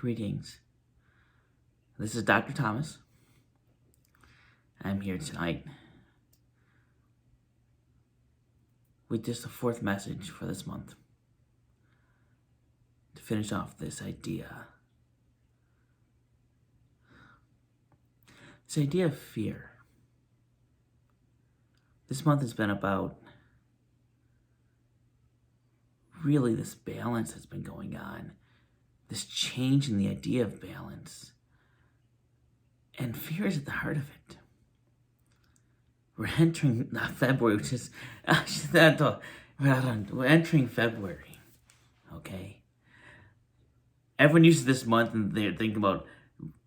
Greetings. This is Dr. Thomas. I'm here tonight with just the fourth message for this month to finish off this idea. This idea of fear. This month has been about really this balance that's been going on, this change in the idea of balance. And fear is at the heart of it. We're entering February, which is we're entering February, okay? Everyone uses this month and they're thinking about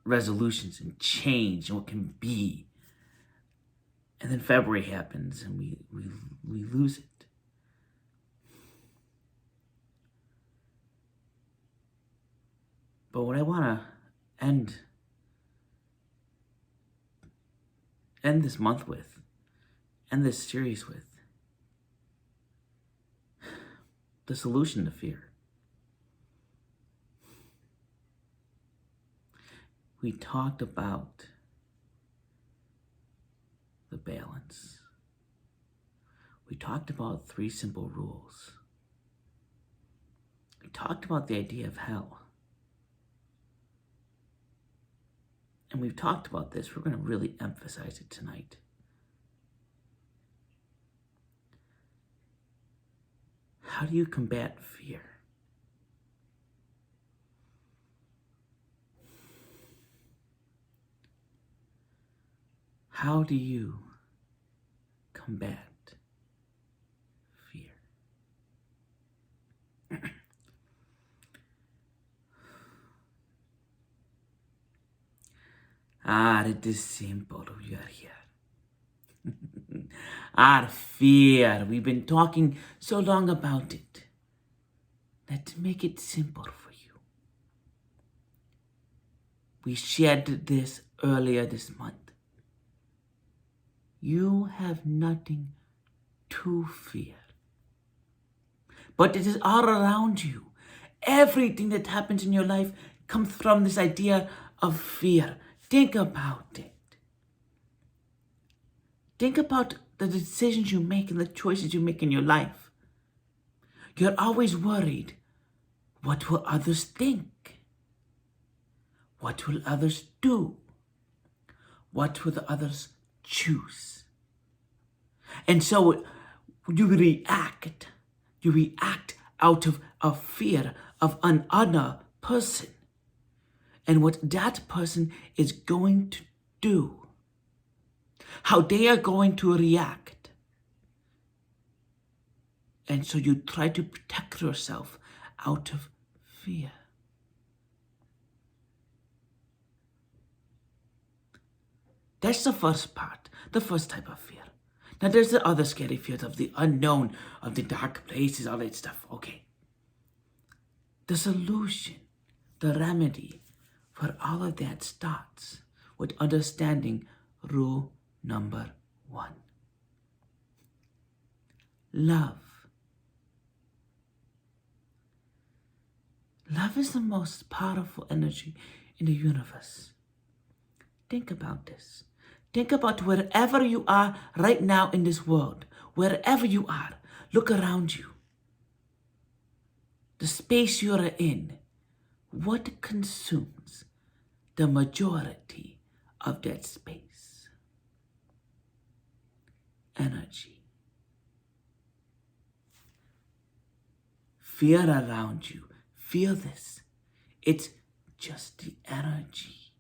resolutions and change and what can be. And then February happens and we lose it. But what I want to end this month with, end this series with, the solution to fear. We talked about the balance. We talked about 3 simple rules. We talked about the idea of hell. And we've talked about this. We're going to really emphasize it tonight. How do you combat fear? How do you combat fear? It is simple. We are here. Our fear. We've been talking so long about it. Let's make it simple for you. We shared this earlier this month. You have nothing to fear. But it is all around you. Everything that happens in your life comes from this idea of fear. Think about it. Think about the decisions you make and the choices you make in your life. You're always worried. What will others think? What will others do? What will the others choose? And so you react. You react out of fear of another person and what that person is going to do, how they are going to react. And so you try to protect yourself out of fear. That's the first part, the first type of fear. Now there's the other scary fears of the unknown, of the dark places, all that stuff. Okay. The solution, the remedy for all of that starts with understanding rule number 1. Love. Love is the most powerful energy in the universe. Think about this. Think about wherever you are right now in this world. Wherever you are, look around you. The space you are in, what consumes the majority of that space? Energy. Fear around you. Feel this. It's just the energy.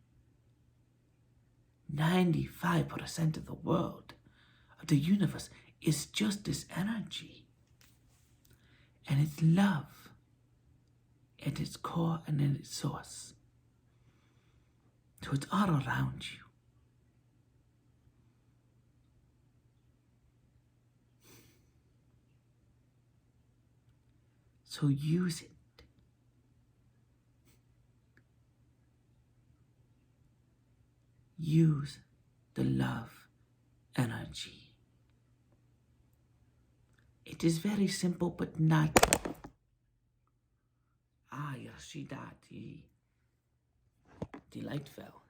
95% of the world, of the universe, is just this energy. And it's love at its core and at its source. So it's all around you. So use it. Use the love energy. It is very simple, but not. Yashidati. The light fell.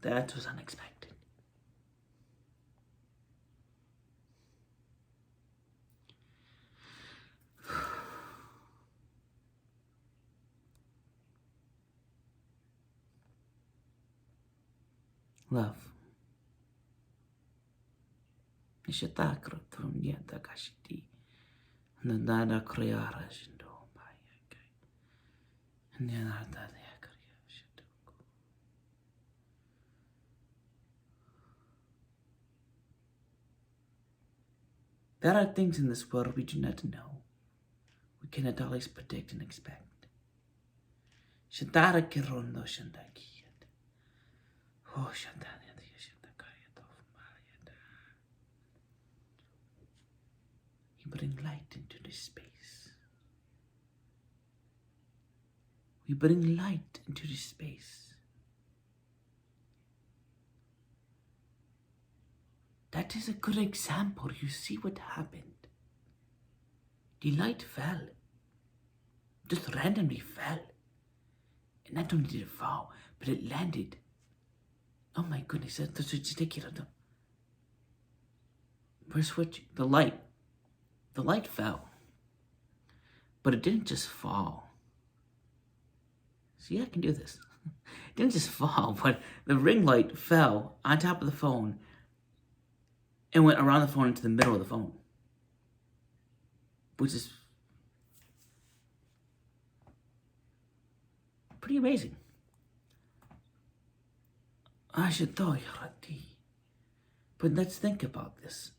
That was unexpected. Love. Nishatakro tumnienta kashiti. Nandana kriara shindo mayakai. Nyanada yakriya shituku. There are things in this world we do not know. We cannot always predict and expect. Shantara kirondo shandakiyat. Oh, Shantana. You bring light into this space. We bring light into this space. That is a good example. You see what happened. The light fell. Just randomly fell. And not only did it fall, but it landed. Oh my goodness, that's ridiculous. We're switching. The light fell. But it didn't just fall. See, I can do this. It didn't just fall, but the ring light fell on top of the phone and went around the phone into the middle of the phone. Which is pretty amazing. But let's think about this.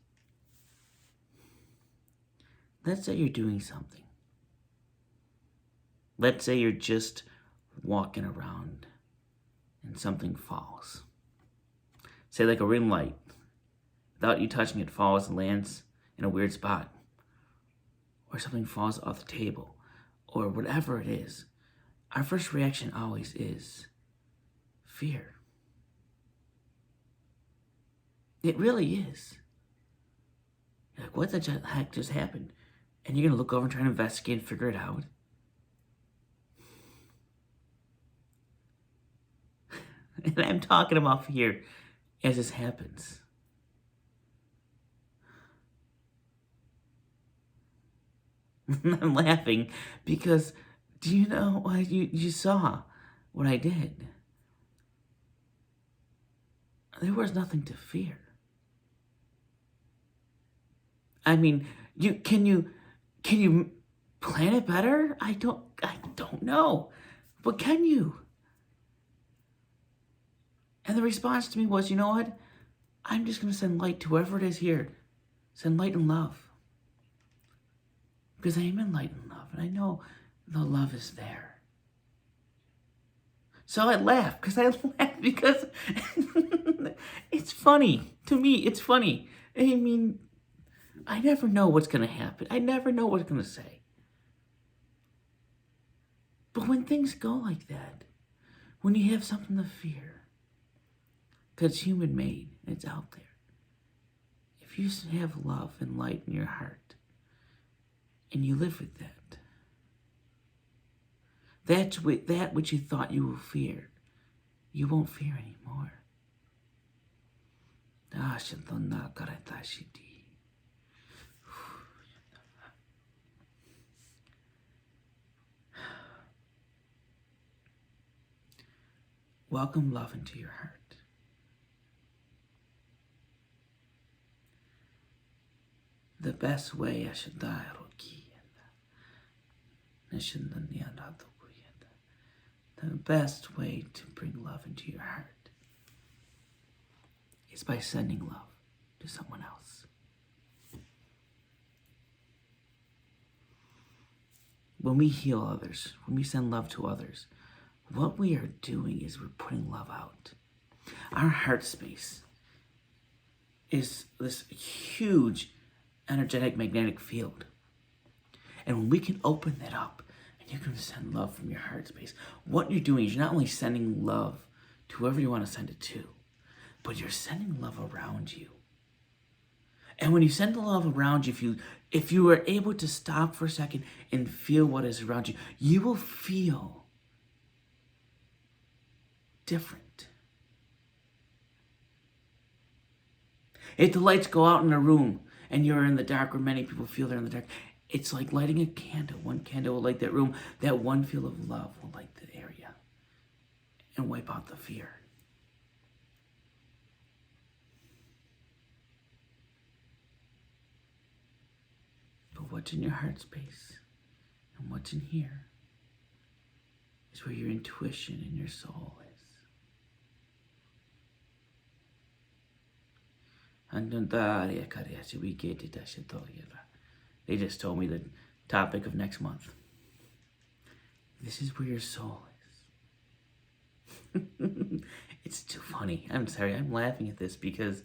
Let's say you're doing something. Let's say you're just walking around and something falls. Say like a ring light. Without you touching it, falls and lands in a weird spot. Or something falls off the table. Or whatever it is. Our first reaction always is fear. It really is. You're like, what the heck just happened? And you're going to look over and try to investigate and figure it out. And I'm talking about fear as this happens. I'm laughing because, do you know what you saw what I did? There was nothing to fear. I mean, can you plan it better? I don't know. But can you? And the response to me was, you know what? I'm just going to send light to whoever it is here. Send light and love. Because I am in light and love. And I know the love is there. So I laugh. Because it's funny. To me, it's funny. I mean, I never know what's going to happen. I never know what it's going to say. But when things go like that, when you have something to fear, because it's human made, it's out there. If you have love and light in your heart, and you live with that, that which you thought you will fear, you won't fear anymore. Welcome love into your heart. The best way the best way to bring love into your heart is by sending love to someone else. When we heal others, when we send love to others, what we are doing is we're putting love out. Our heart space is this huge energetic magnetic field. And when we can open that up and you can send love from your heart space. What you're doing is you're not only sending love to whoever you want to send it to, but you're sending love around you. And when you send the love around you, if you are able to stop for a second and feel what is around you, you will feel different. If the lights go out in a room and you're in the dark, where many people feel they're in the dark, it's like lighting a candle. One candle will light that room. That one feel of love will light the area and wipe out the fear. But what's in your heart space and what's in here is where your intuition and your soul is. They just told me the topic of next month. This is where your soul is. It's too funny. I'm sorry. I'm laughing at this because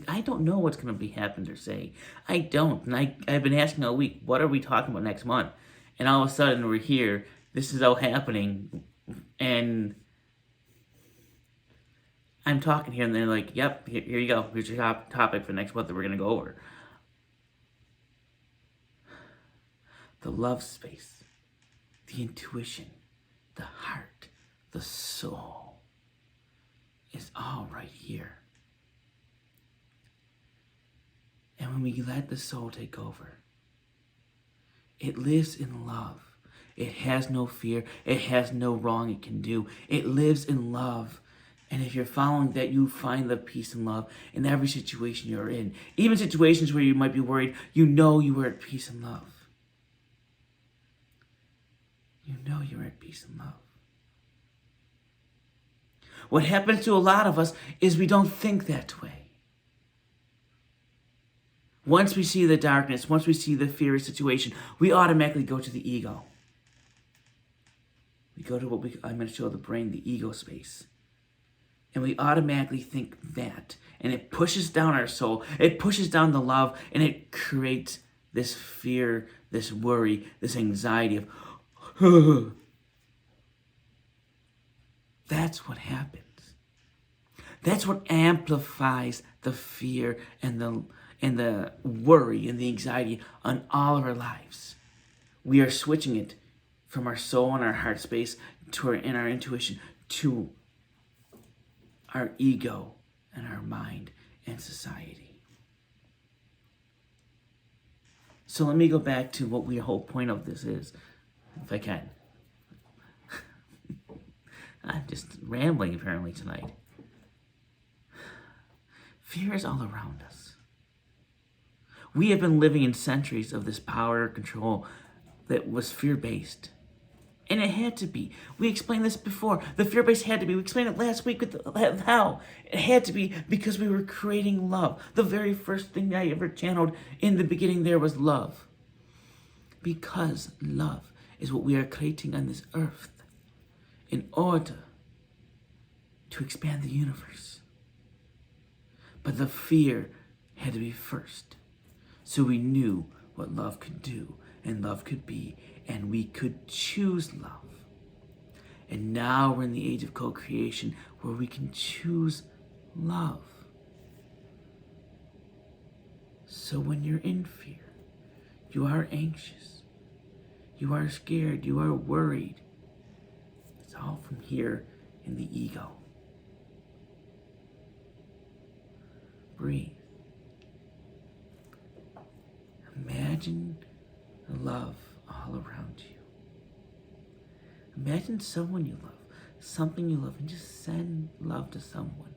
I don't know what's going to be happened or say. I don't. And I've been asking all week, what are we talking about next month? And all of a sudden we're here. This is all happening. And I'm talking here and they're like, yep, here you go. Here's your topic for next month that we're going to go over. The love space, the intuition, the heart, the soul is all right here. And when we let the soul take over, it lives in love. It has no fear. It has no wrong it can do. It lives in love. And if you're following that, you find the peace and love in every situation you're in. Even situations where you might be worried, you know you are at peace and love. You know you're at peace and love. What happens to a lot of us is we don't think that way. Once we see the darkness, once we see the fear situation, we automatically go to the ego. We go to what I'm going to show the brain, the ego space. And we automatically think that. And it pushes down our soul. It pushes down the love. And it creates this fear, this worry, this anxiety of, that's what happens. That's what amplifies the fear and the worry and the anxiety on all of our lives. We are switching it from our soul and our heart space to our intuition to our ego and our mind and society. So let me go back to what the whole point of this is, if I can. I'm just rambling apparently tonight. Fear is all around us. We have been living in centuries of this power control that was fear-based. And it had to be. We explained this before. The fear-based had to be. We explained it last week with how. It had to be because we were creating love. The very first thing I ever channeled in the beginning there was love. Because love is what we are creating on this earth in order to expand the universe. But the fear had to be first. So we knew what love could do and love could be, and we could choose love. And now we're in the age of co-creation where we can choose love. So when you're in fear, you are anxious, you are scared, you are worried, it's all from here in the ego. Breathe. Imagine love all around you. Imagine someone you love, something you love, and just send love to someone.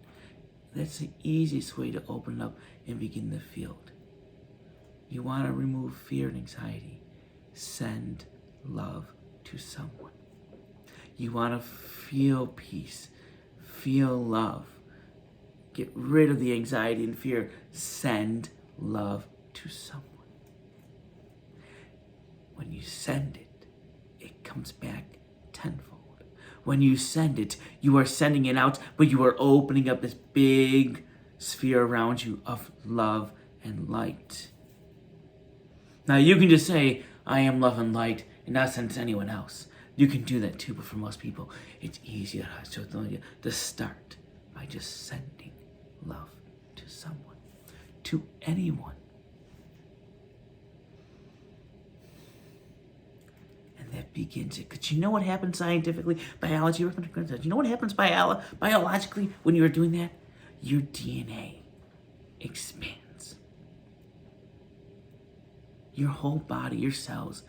That's the easiest way to open up and begin the field. You want to remove fear and anxiety. Send love to someone. You want to feel peace, feel love. Get rid of the anxiety and fear. Send love to someone. When you send it, it comes back tenfold. When you send it, you are sending it out, but you are opening up this big sphere around you of love and light. Now you can just say, I am love and light, and not send it to anyone else. You can do that too, but for most people, it's easier to start by just sending love to someone, to anyone. And that begins it. Because you know what happens scientifically, biology, you know what happens biologically when you're doing that? Your DNA expands. Your whole body, your cells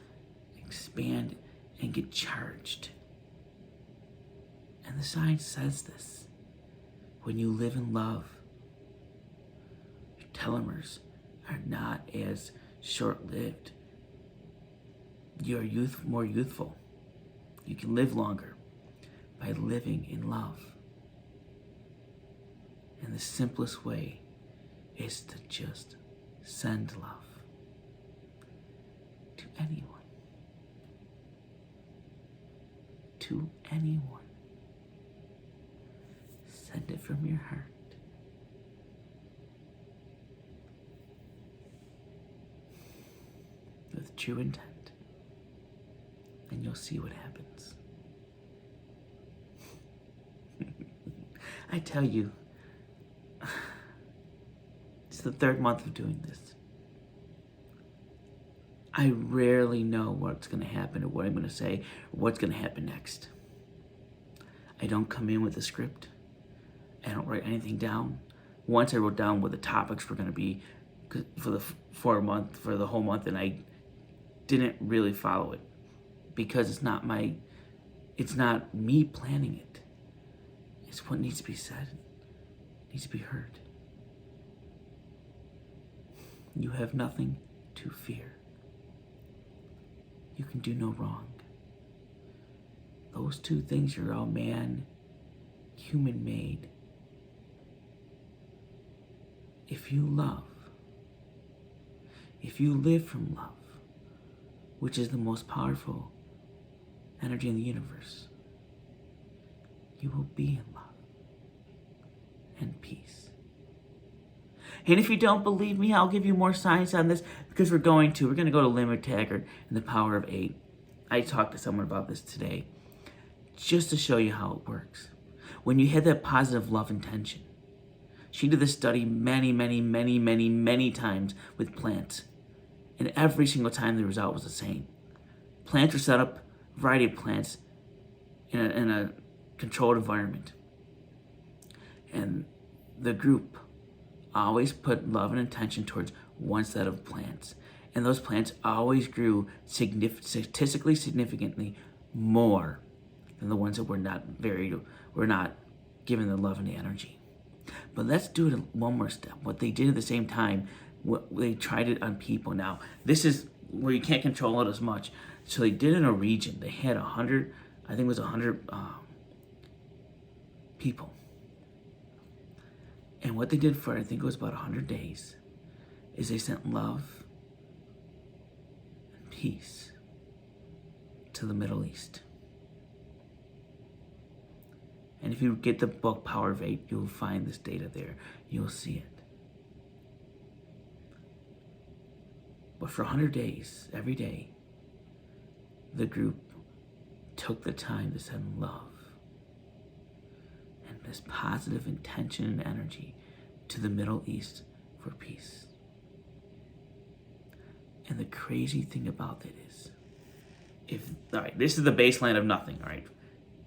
expand and get charged. And the science says this. When you live in love, your telomeres are not as short-lived. You're more youthful. You can live longer by living in love. And the simplest way is to just send love to anyone. To anyone. Send it from your heart. With true intent. And you'll see what happens. I tell you, it's the 3rd month of doing this. I rarely know what's going to happen or what I'm going to say or what's going to happen next. I don't come in with a script. I don't write anything down. Once I wrote down what the topics were going to be for the whole month, and I didn't really follow it because it's not me planning it. It's what needs to be said. It needs to be heard. You have nothing to fear. You can do no wrong. Those two things are all human-made. If you love, if you live from love, which is the most powerful energy in the universe, you will be in love and peace. And if you don't believe me, I'll give you more science on this because we're going to go to Limit Taggart and the power of 8. I talked to someone about this today just to show you how it works. When you have that positive love intention, she did this study many times with plants. And every single time the result was the same. Plants were set up, a variety of plants, in a controlled environment. And the group always put love and intention towards one set of plants. And those plants always grew statistically significantly more than the ones that were not given the love and the energy. But let's do it one more step. What they did at the same time, they tried it on people. Now, this is where you can't control it as much. So they did it in a region. They had 100, I think it was 100 people. And what they did for, I think it was about 100 days, is they sent love and peace to the Middle East. And if you get the book Power of 8, you'll find this data there. You'll see it. But for 100 days, every day, the group took the time to send love and this positive intention and energy to the Middle East for peace. And the crazy thing about it is, all right, this is the baseline of nothing, all right?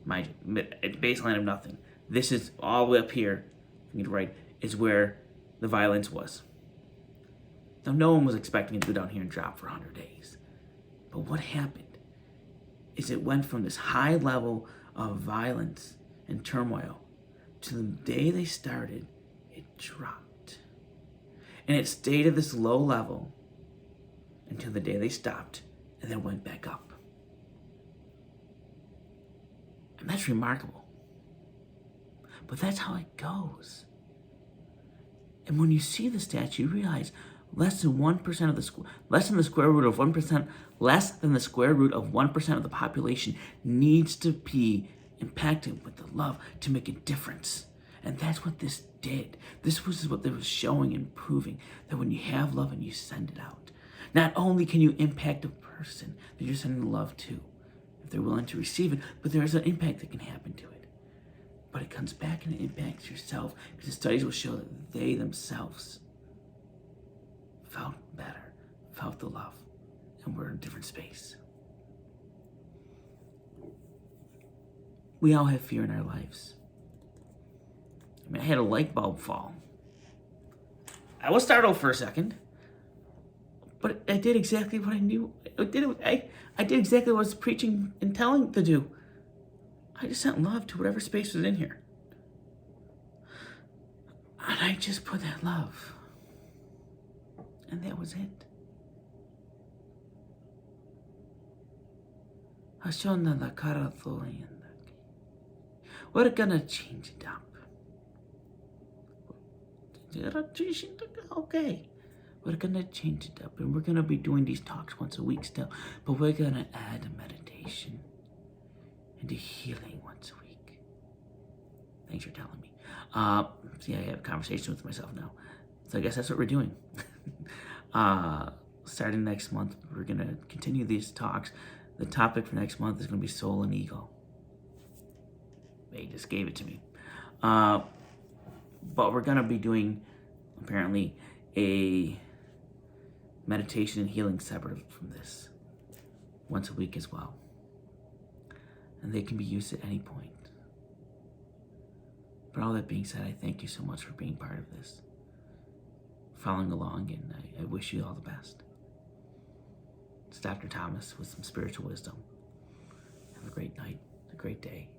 My baseline of nothing. This is all the way up here, right, is where the violence was. Now, no one was expecting it to go down here and drop for 100 days. But what happened is it went from this high level of violence and turmoil to the day they started, it dropped. And it stayed at this low level until the day they stopped and then went back up. And that's remarkable. But that's how it goes. And when you see the stats, you realize less than the square root of 1%, less than the square root of 1% of the population needs to be impacted with the love to make a difference. And that's what this did. This was what they were showing and proving, that when you have love and you send it out, not only can you impact a person that you're sending love to, if they're willing to receive it, but there's an impact that can happen to it. But it comes back and it impacts yourself, because the studies will show that they themselves felt better, felt the love, and we're in a different space. We all have fear in our lives. I mean, I had a light bulb fall. I was startled for a second, but I did exactly what I knew. I did exactly what I was preaching and telling to do. I just sent love to whatever space was in here. And I just put that love. And that was it. We're gonna change it up. Okay. We're gonna change it up, and we're gonna be doing these talks once a week still, but we're gonna add a meditation and a healing once a week. Thanks for telling me. See, I have a conversation with myself now. So I guess that's what we're doing. Starting next month, we're gonna continue these talks. The topic for next month is gonna be soul and ego. They just gave it to me. But we're gonna be doing, apparently, a meditation and healing separate from this once a week as well. And they can be used at any point. But all that being said, I thank you so much for being part of this, following along, and I wish you all the best. It's Dr. Thomas with some spiritual wisdom. Have a great night, a great day.